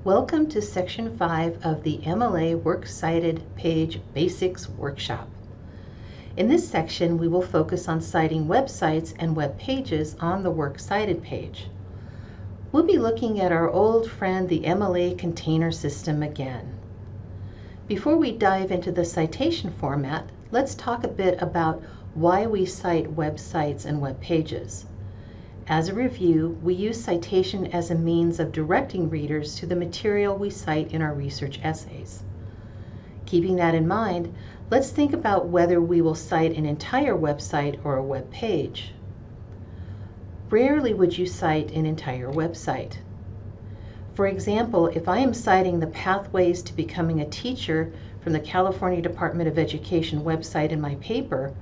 Welcome to Section 5 of the MLA Works Cited Page Basics Workshop. In this section, we will focus on citing websites and web pages on the Works Cited page. We'll be looking at our old friend, the MLA container system again. Before we dive into the citation format, let's talk a bit about why we cite websites and web pages. As a review, we use citation as a means of directing readers to the material we cite in our research essays. Keeping that in mind, let's think about whether we will cite an entire website or a web page. Rarely would you cite an entire website. For example, if I am citing the Pathways to Becoming a Teacher from the California Department of Education website in my paper,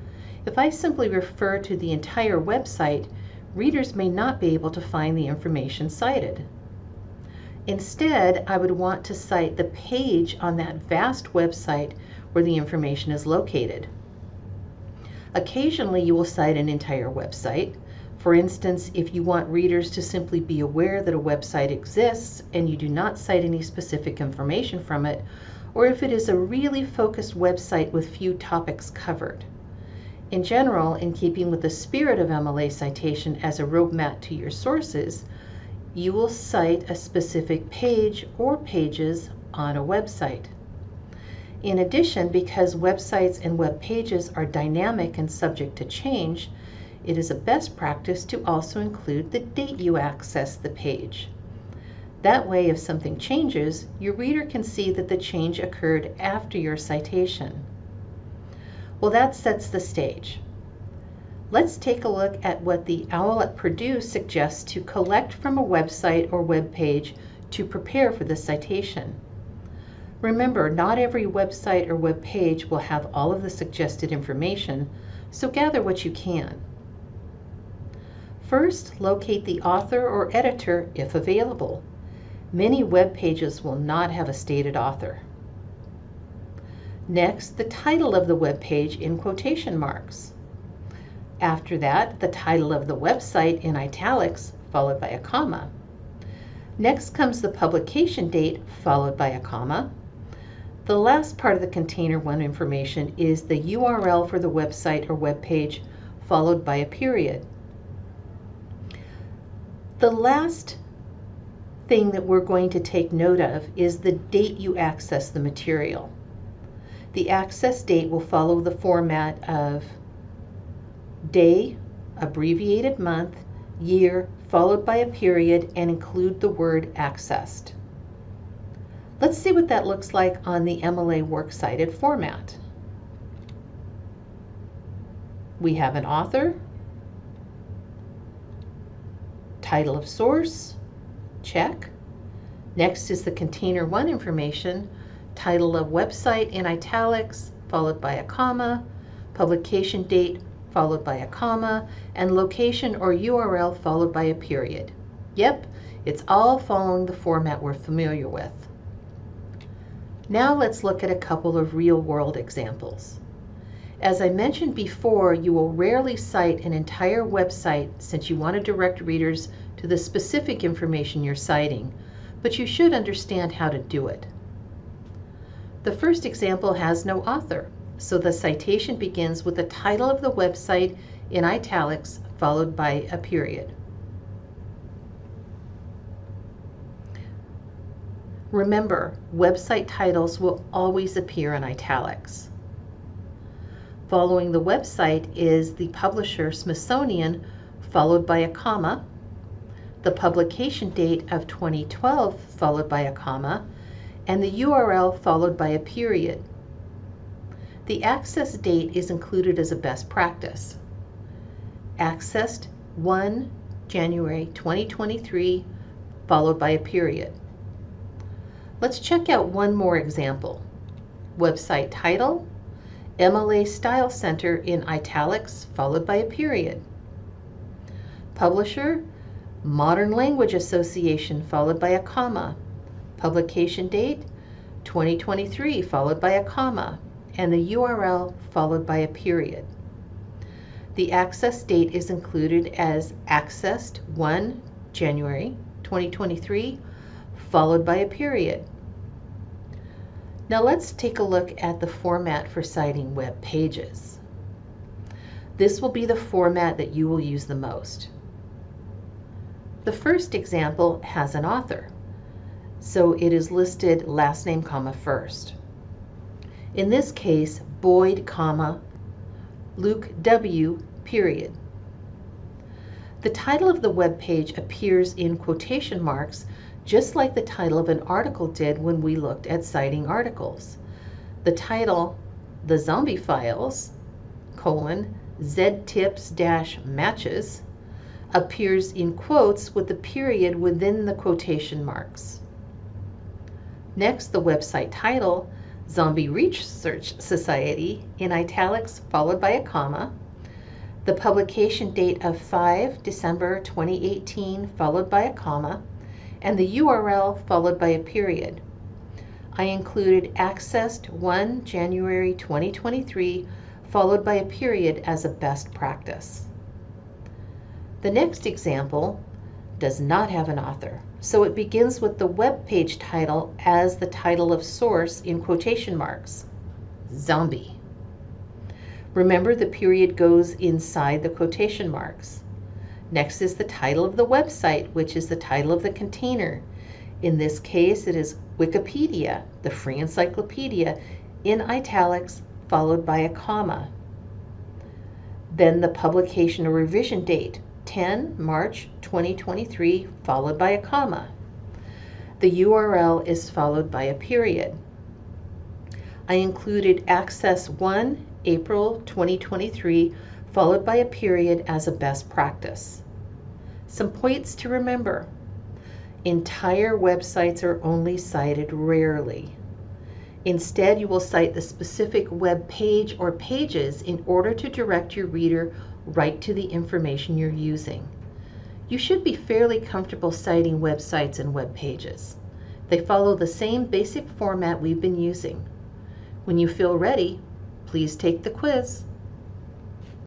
if I simply refer to the entire website, readers may not be able to find the information cited. Instead, I would want to cite the page on that vast website where the information is located. Occasionally, you will cite an entire website. For instance, if you want readers to simply be aware that a website exists and you do not cite any specific information from it, or if it is a really focused website with few topics covered. In general, in keeping with the spirit of MLA citation as a roadmap to your sources, you will cite a specific page or pages on a website. In addition, because websites and web pages are dynamic and subject to change, it is a best practice to also include the date you access the page. That way, if something changes, your reader can see that the change occurred after your citation. Well, that sets the stage. Let's take a look at what the OWL at Purdue suggests to collect from a website or web page to prepare for the citation. Remember, not every website or web page will have all of the suggested information, so gather what you can. First, locate the author or editor if available. Many web pages will not have a stated author. Next, the title of the web page in quotation marks. After that, the title of the website in italics, followed by a comma. Next comes the publication date, followed by a comma. The last part of the container one information is the URL for the website or web page, followed by a period. The last thing that we're going to take note of is the date you access the material. The access date will follow the format of day, abbreviated month, year, followed by a period, and include the word accessed. Let's see what that looks like on the MLA Works Cited format. We have an author, title of source, check. Next is the container one information, title of website in italics, followed by a comma, publication date, followed by a comma, and location or URL followed by a period. Yep, it's all following the format we're familiar with. Now let's look at a couple of real-world examples. As I mentioned before, you will rarely cite an entire website since you want to direct readers to the specific information you're citing, but you should understand how to do it. The first example has no author, so the citation begins with the title of the website in italics, followed by a period. Remember, website titles will always appear in italics. Following the website is the publisher Smithsonian, followed by a comma, the publication date of 2012, followed by a comma, and the URL followed by a period. The access date is included as a best practice. Accessed 1 January 2023, followed by a period. Let's check out one more example. Website title, MLA Style Center in italics, followed by a period. Publisher, Modern Language Association, followed by a comma. Publication date, 2023, followed by a comma, and the URL followed by a period. The access date is included as accessed 1 January 2023, followed by a period. Now let's take a look at the format for citing web pages. This will be the format that you will use the most. The first example has an author, so it is listed last name, comma, first. In this case, Boyd, comma, Luke W., period. The title of the web page appears in quotation marks, just like the title of an article did when we looked at citing articles. The title, The Zombie Files, Z-tips-matches, appears in quotes with the period within the quotation marks. Next, the website title, Zombie Research Society, in italics followed by a comma. The publication date of 5 December 2018 followed by a comma, and the URL followed by a period. I included accessed 1 January 2023 followed by a period as a best practice. The next example does not have an author, so it begins with the web page title as the title of source in quotation marks, Zombie. Remember, the period goes inside the quotation marks. Next is the title of the website, which is the title of the container. In this case, it is Wikipedia, the free encyclopedia, in italics followed by a comma. Then the publication or revision date, 10 March 2023, followed by a comma. The URL is followed by a period. I included access 1 April 2023, followed by a period as a best practice. Some points to remember. Entire websites are only cited rarely. Instead, you will cite the specific web page or pages in order to direct your reader right to the information you're using. You should be fairly comfortable citing websites and web pages. They follow the same basic format we've been using. When you feel ready, please take the quiz.